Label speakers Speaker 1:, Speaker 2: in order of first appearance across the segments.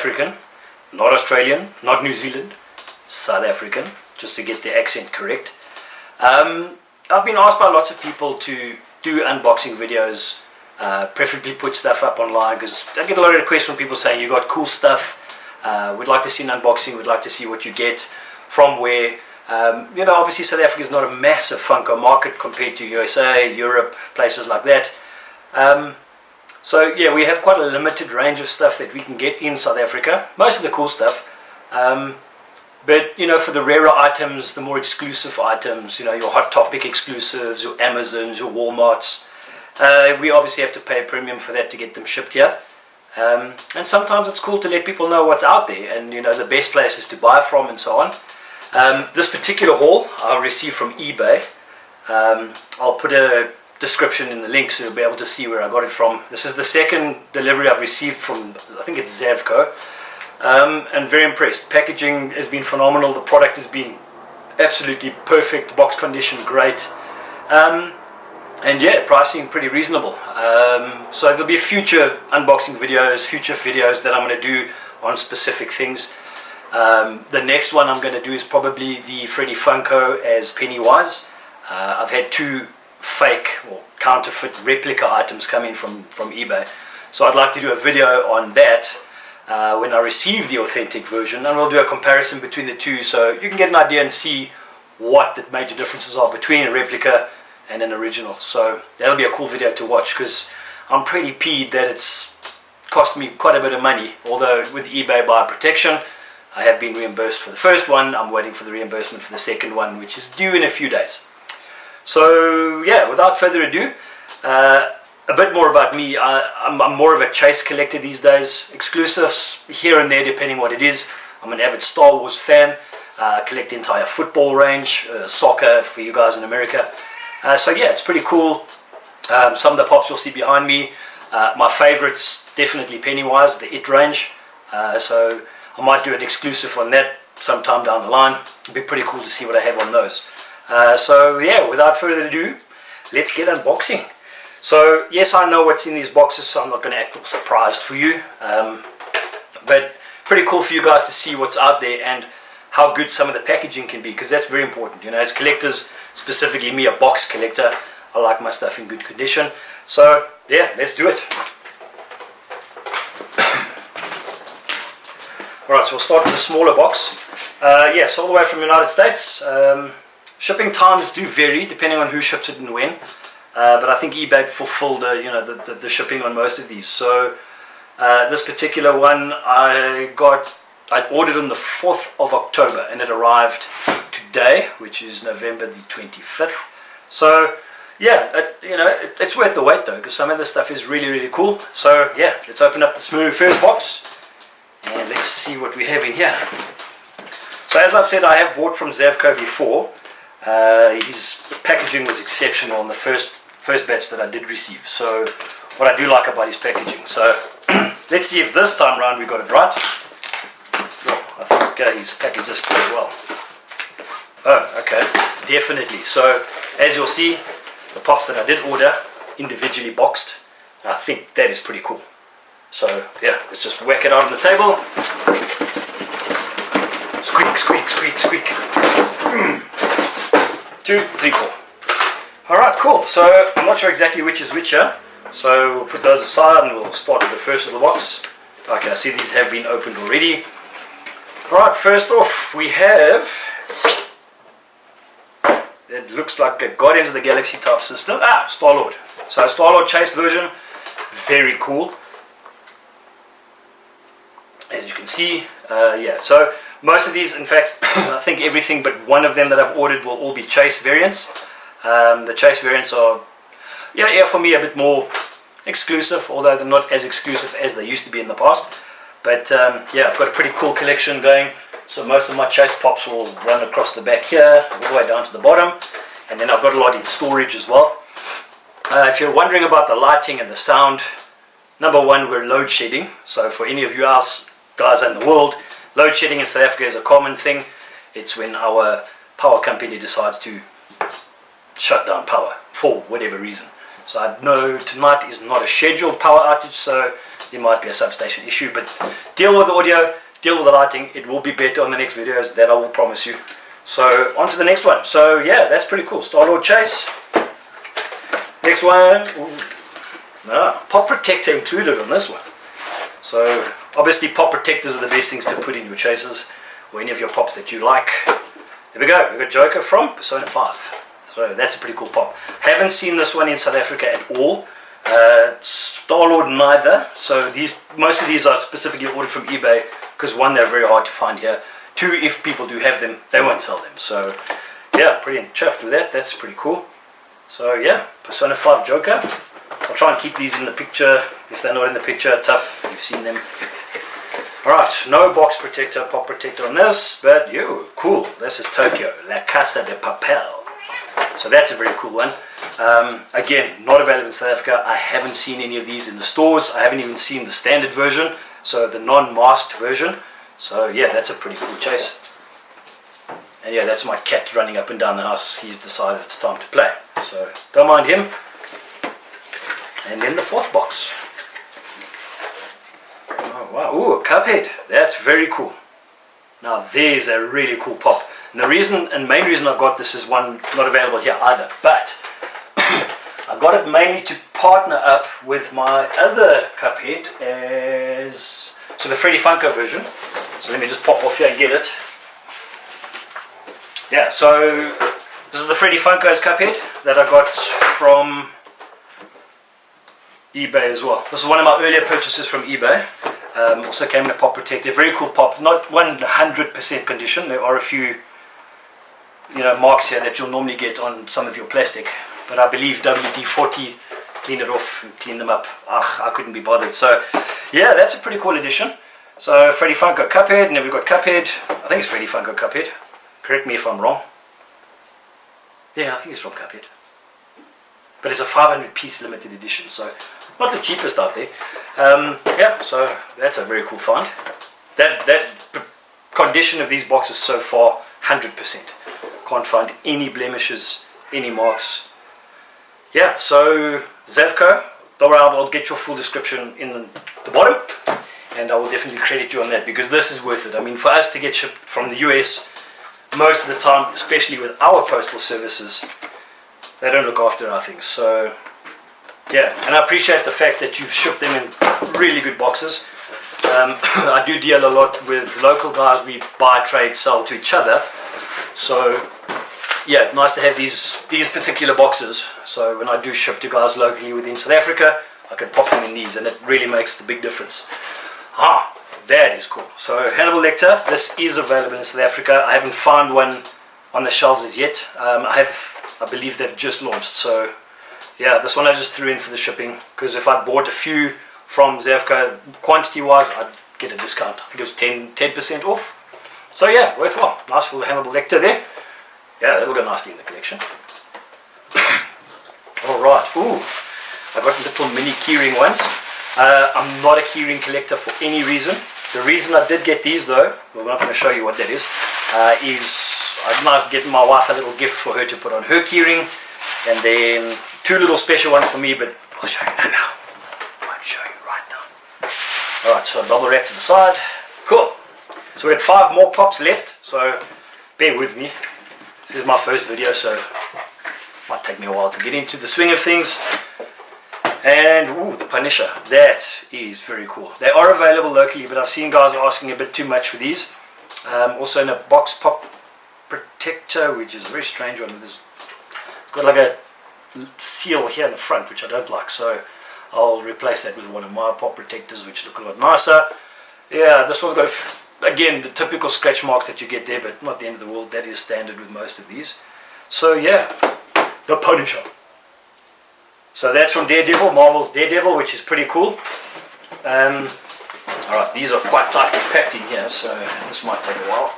Speaker 1: African, not Australian, not New Zealand, South African, just to get the accent correct. I've been asked by lots of people to do unboxing videos, preferably put stuff up online, because I get a lot of requests from people saying you got cool stuff, we'd like to see an unboxing, we'd like to see what you get, from where. You know, obviously South Africa is not a massive Funko market compared to USA, Europe, places like that. So yeah, we have quite a limited range of stuff that we can get in South Africa, most of the cool stuff. But you know, for the rarer items, the more exclusive items, you know, your Hot Topic exclusives, your Amazons, your Walmarts, we obviously have to pay a premium for that to get them shipped here. And sometimes it's cool to let people know what's out there and, you know, the best places to buy from and so on. This particular haul I received from eBay. I'll put a description in the link so you'll be able to see where I got it from. This is the second delivery I've received from, I think it's Zavco, and very impressed. Packaging has been phenomenal, the product has been absolutely perfect, box condition great, and yeah, pricing pretty reasonable. So there'll be future unboxing videos, future videos that I'm going to do on specific things. The next one I'm going to do is probably the Freddy Funko as Pennywise. I've had two fake or counterfeit replica items come in from eBay, so I'd like to do a video on that when I receive the authentic version, and we'll do a comparison between the two so you can get an idea and see what the major differences are between a replica and an original. So that'll be a cool video to watch, because I'm pretty peeved that it's cost me quite a bit of money, although with eBay buyer protection I have been reimbursed for the first one. I'm waiting for the reimbursement for the second one, which is due in a few days. So yeah, without further ado, a bit more about me. I'm more of a chase collector these days. Exclusives here and there depending what it is. I'm an avid Star Wars fan. Collect the entire football range, soccer for you guys in America. So yeah, it's pretty cool. Some of the pops you'll see behind me. My favorites, definitely Pennywise, the It range. So I might do an exclusive on that sometime down the line. It'd be pretty cool to see what I have on those. So yeah, without further ado, let's get unboxing. So yes, I know what's in these boxes, so I'm not going to act all surprised for you. But pretty cool for you guys to see what's out there and how good some of the packaging can be, because that's very important. You know, as collectors, specifically me, a box collector, I like my stuff in good condition. So yeah, let's do it. Alright, so we'll start with the smaller box. Yes, all the way from the United States. Shipping times do vary depending on who ships it and when. But I think eBay fulfilled the shipping on most of these. So this particular one I ordered on the 4th of October and it arrived today, which is November the 25th. So yeah, it's worth the wait though, because some of this stuff is really, really cool. So yeah, let's open up the smooth first box and let's see what we have in here. So as I've said, I have bought from Zavco before. His packaging was exceptional on the first batch that I did receive. So what I do like about his packaging. So let's see if this time round we got it right. Oh, I think he's packaged this pretty well. Oh, okay, definitely. So as you'll see, the pops that I did order individually boxed. I think that is pretty cool. So yeah, let's just whack it out on the table. Squeak, squeak, squeak, squeak. 2, 3, 4. Alright, cool. So I'm not sure exactly which is which here. So we'll put those aside and we'll start with the first of the box. Okay, I see these have been opened already. Alright, first off we have, it looks like a Guardians of the Galaxy type system. Star-Lord. So Star-Lord chase version, very cool. As you can see, yeah, so most of these, in fact, I think everything but one of them that I've ordered will all be chase variants. The chase variants are, yeah, for me a bit more exclusive, although they're not as exclusive as they used to be in the past. But yeah, I've got a pretty cool collection going. So most of my chase pops will run across the back here, all the way down to the bottom. And then I've got a lot in storage as well. If you're wondering about the lighting and the sound, number one, we're load shedding. So for any of you else guys in the world, load shedding in South Africa is a common thing. It's when our power company decides to shut down power for whatever reason. So I know tonight is not a scheduled power outage, so there might be a substation issue, but deal with the audio, deal with the lighting. It will be better on the next videos, that I will promise you. So on to the next one. So yeah, that's pretty cool. Star-Lord Chase. Next one. Pop protector included on this one. So obviously pop protectors are the best things to put in your chases or any of your pops that you like. There we go. We've got Joker from Persona 5. So that's a pretty cool pop. Haven't seen this one in South Africa at all. Star-Lord neither. So most of these are specifically ordered from eBay because one, they're very hard to find here. Two, if people do have them, they won't sell them. So yeah, pretty chuffed with that. That's pretty cool. So yeah, Persona 5 Joker. I'll try and keep these in the picture. If they're not in the picture, tough, you've seen them. Alright, no box protector, pop protector on this, but cool. This is Tokyo, La Casa de Papel. So that's a very cool one. Again, not available in South Africa. I haven't seen any of these in the stores. I haven't even seen the standard version, so the non-masked version. So yeah, that's a pretty cool chase. And yeah, that's my cat running up and down the house. He's decided it's time to play. So don't mind him. And then the fourth box. Oh wow, ooh, a Cuphead. That's very cool. Now there's a really cool pop. And the reason and main reason I've got this is one not available here either. But I got it mainly to partner up with my other Cuphead as the Freddy Funko version. So let me just pop off here and get it. Yeah, so this is the Freddy Funko's Cuphead that I got from eBay as well. This is one of my earlier purchases from eBay. Also came in a pop protector, very cool pop, not 100% condition. There are a few, marks here that you'll normally get on some of your plastic. But I believe WD-40 cleaned it off and cleaned them up. I couldn't be bothered. So yeah, that's a pretty cool addition. So Freddy Funko Cuphead, and then we've got Cuphead. I think it's Freddy Funko Cuphead. Correct me if I'm wrong. Yeah, I think it's from Cuphead. But it's a 500 piece limited edition, so not the cheapest out there. Yeah, so that's a very cool find. That condition of these boxes so far, 100%. Can't find any blemishes, any marks. Yeah, so Zavco, I'll get your full description in the bottom, and I will definitely credit you on that because this is worth it. I mean, for us to get shipped from the US, most of the time, especially with our postal services, they don't look after our things. So yeah, and I appreciate the fact that you've shipped them in really good boxes. I do deal a lot with local guys. We buy, trade, sell to each other. So yeah, nice to have these particular boxes. So when I do ship to guys locally within South Africa, I can pop them in these, and it really makes the big difference. That is cool. So Hannibal Lecter, this is available in South Africa. I haven't found one on the shelves as yet. I believe they've just launched. So yeah, this one I just threw in for the shipping because if I bought a few from Zavco, quantity wise, I'd get a discount. I think it was 10% off. So yeah, worthwhile. Nice little Hannibal Lecter there. Yeah, that'll go nicely in the collection. Alright, ooh, I got little mini keyring ones. I'm not a keyring collector for any reason. The reason I did get these though, well, we're not going to show you what that is I'm not getting my wife a little gift for her to put on her keyring, and then two little special ones for me, but I'll show you now. I won't show you right now. Alright, so bubble wrap to the side. Cool. So we had 5 more pops left, so bear with me. This is my first video, so it might take me a while to get into the swing of things. And ooh, the Punisher, that is very cool. They are available locally, but I've seen guys asking a bit too much for these. Also in a box pop protector, which is a very strange one. It's got like a seal here in the front, which I don't like, so I'll replace that with one of my pop protectors, which look a lot nicer. Yeah, this one's got again the typical scratch marks that you get there, but not the end of the world. That is standard with most of these. So yeah, the Punisher. So that's from Daredevil, Marvel's Daredevil, which is pretty cool. Alright, these are quite tightly packed in here, so this might take a while.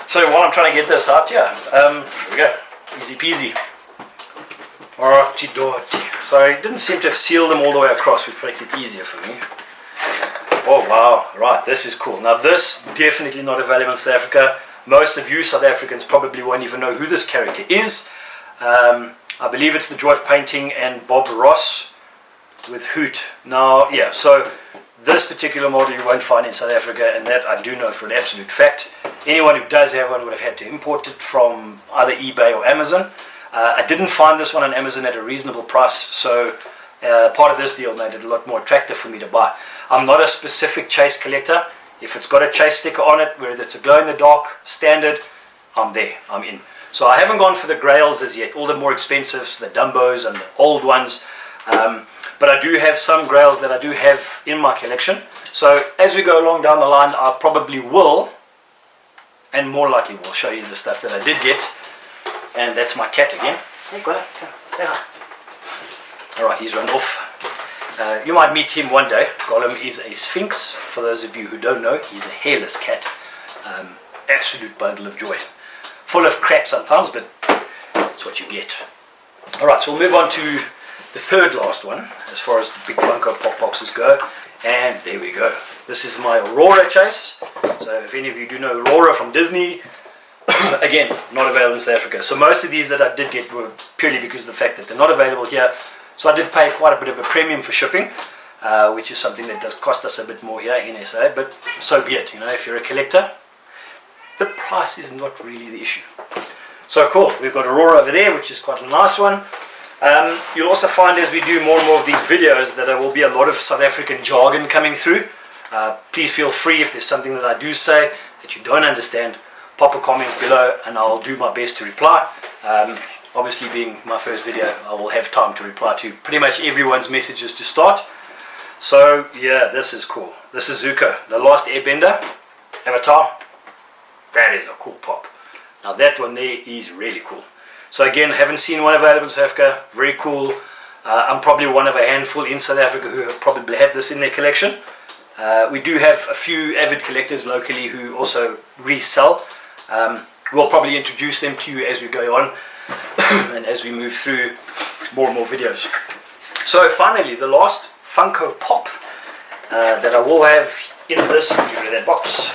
Speaker 1: So while I'm trying to get this out, yeah, here we go, easy peasy. Alrighty doty. So I didn't seem to have sealed them all the way across, which makes it easier for me. Oh wow, right, this is cool. Now this, definitely not available in South Africa. Most of you South Africans probably won't even know who this character is. I believe it's the Joy of Painting and Bob Ross with Hoot. Now, yeah, so this particular model you won't find in South Africa, and that I do know for an absolute fact. Anyone who does have one would have had to import it from either eBay or Amazon. I didn't find this one on Amazon at a reasonable price, so part of this deal made it a lot more attractive for me to buy. I'm not a specific chase collector. If it's got a chase sticker on it, whether it's a glow-in-the-dark, standard, I'm there, I'm in. So I haven't gone for the grails as yet, all the more expensives, the Dumbos and the old ones. But I do have some grails that I do have in my collection. So as we go along down the line, I probably will, and more likely will show you the stuff that I did get. And that's my cat again. Hey, go ahead, say hi. Alright, he's run off. You might meet him one day. Gollum is a sphinx. For those of you who don't know, he's a hairless cat. Absolute bundle of joy. Full of crap sometimes, but that's what you get. Alright, so we'll move on to the third last one as far as the big Funko Pop boxes go. And there we go. This is my Aurora chase. So if any of you do know Aurora from Disney, again, not available in South Africa. So most of these that I did get were purely because of the fact that they're not available here. So I did pay quite a bit of a premium for shipping, which is something that does cost us a bit more here in SA, but so be it. You know, if you're a collector, the price is not really the issue. So cool, we've got Aurora over there, which is quite a nice one. You'll also find as we do more and more of these videos that there will be a lot of South African jargon coming through. Please feel free, if there's something that I do say that you don't understand, pop a comment below and I'll do my best to reply. Obviously, being my first video, I will have time to reply to pretty much everyone's messages to start. So yeah, this is cool. This is Zuko, the Last Airbender avatar. That is a cool pop. Now that one there is really cool. So again, haven't seen one available in South Africa. Very cool. I'm probably one of a handful in South Africa who probably have this in their collection. We do have a few avid collectors locally who also resell. We'll probably introduce them to you as we go on and as we move through more and more videos. So finally, the last Funko Pop that I will have in this, give me that box.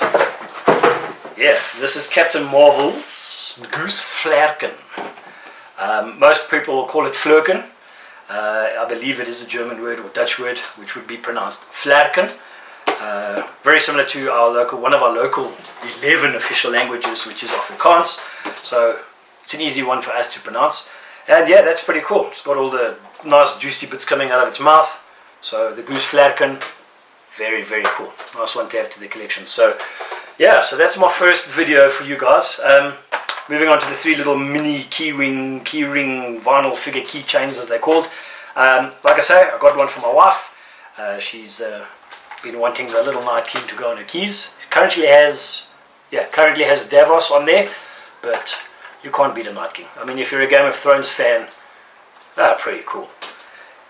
Speaker 1: Yeah, this is Captain Marvel's Goose Flerken. Most people will call it Flurken. I believe it is a German word or Dutch word, which would be pronounced Flerken. Very similar to our local, one of our local 11 official languages, which is Afrikaans. So it's an easy one for us to pronounce. And yeah, that's pretty cool. It's got all the nice juicy bits coming out of its mouth. So the Goose Flerken, very, very cool. Nice one to have to the collection. So yeah, so that's my first video for you guys. Moving on to the three little mini keyring vinyl figure keychains, as they're called. Like I say, I got one for my wife. She's been wanting the little Night King to go on her keys. Currently has Davos on there, but you can't beat a Night King. I mean, if you're a Game of Thrones fan, pretty cool.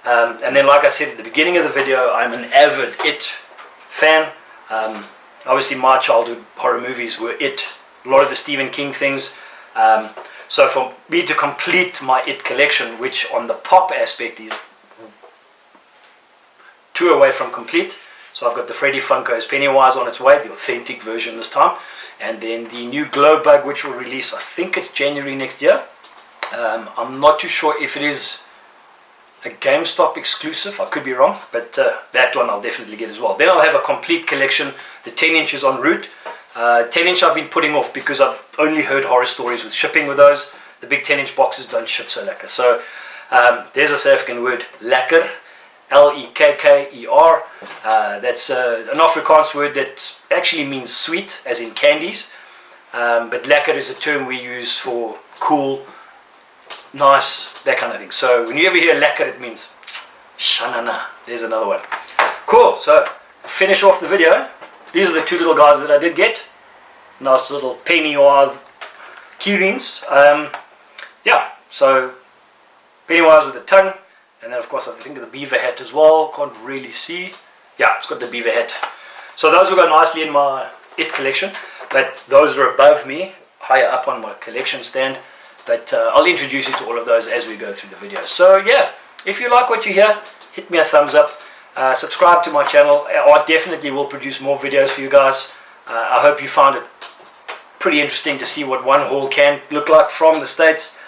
Speaker 1: And then, like I said at the beginning of the video, I'm an avid It fan. Obviously, my childhood horror movies were It, a lot of the Stephen King things. So for me to complete my It collection, which on the pop aspect is 2 away from complete. So I've got the Freddy Funko's Pennywise on its way, the authentic version this time. And then the new Glow Bug, which will release, I think it's January next year. I'm not too sure if it is a GameStop exclusive, I could be wrong, but that one I'll definitely get as well. Then I'll have a complete collection, the 10 inches en route. 10 inch I've been putting off because I've only heard horror stories with shipping with those. The big 10 inch boxes don't ship so lekker. So there's a South African word, lekker, L-E-K-K-E-R. That's an Afrikaans word that actually means sweet, as in candies. But lekker is a term we use for cool, nice, that kind of thing. So when you ever hear lekker, it means shanana. There's another one. Cool, so finish off the video. These are the 2 little guys that I did get. Nice little Pennywise keyrings. Yeah, so Pennywise with the tongue. And then of course I think of the beaver hat as well. Can't really see. Yeah, it's got the beaver hat. So those will go nicely in my It collection. But those are above me, higher up on my collection stand. But I'll introduce you to all of those as we go through the video. So yeah, if you like what you hear, hit me a thumbs up. Subscribe to my channel. I definitely will produce more videos for you guys. I hope you found it pretty interesting to see what one haul can look like from the States.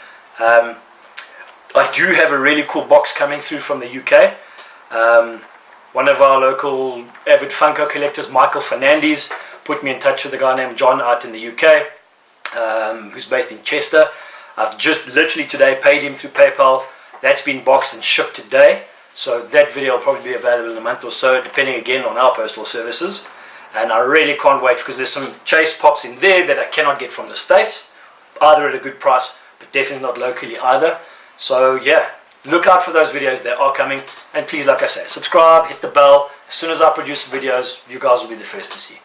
Speaker 1: I do have a really cool box coming through from the UK. One of our local avid Funko collectors, Michael Fernandez, put me in touch with a guy named John out in the UK, who's based in Chester. I've just literally today paid him through PayPal. That's been boxed and shipped today. So that video will probably be available in a month or so, depending again on our postal services. And I really can't wait, because there's some Chase Pops in there that I cannot get from the States, either at a good price, but definitely not locally either. So yeah, look out for those videos, they are coming. And please, like I say, subscribe, hit the bell. As soon as I produce videos, you guys will be the first to see.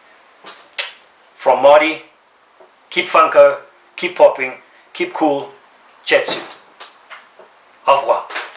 Speaker 1: From Marty, keep Funko, keep popping, keep cool, chat soon. Au revoir.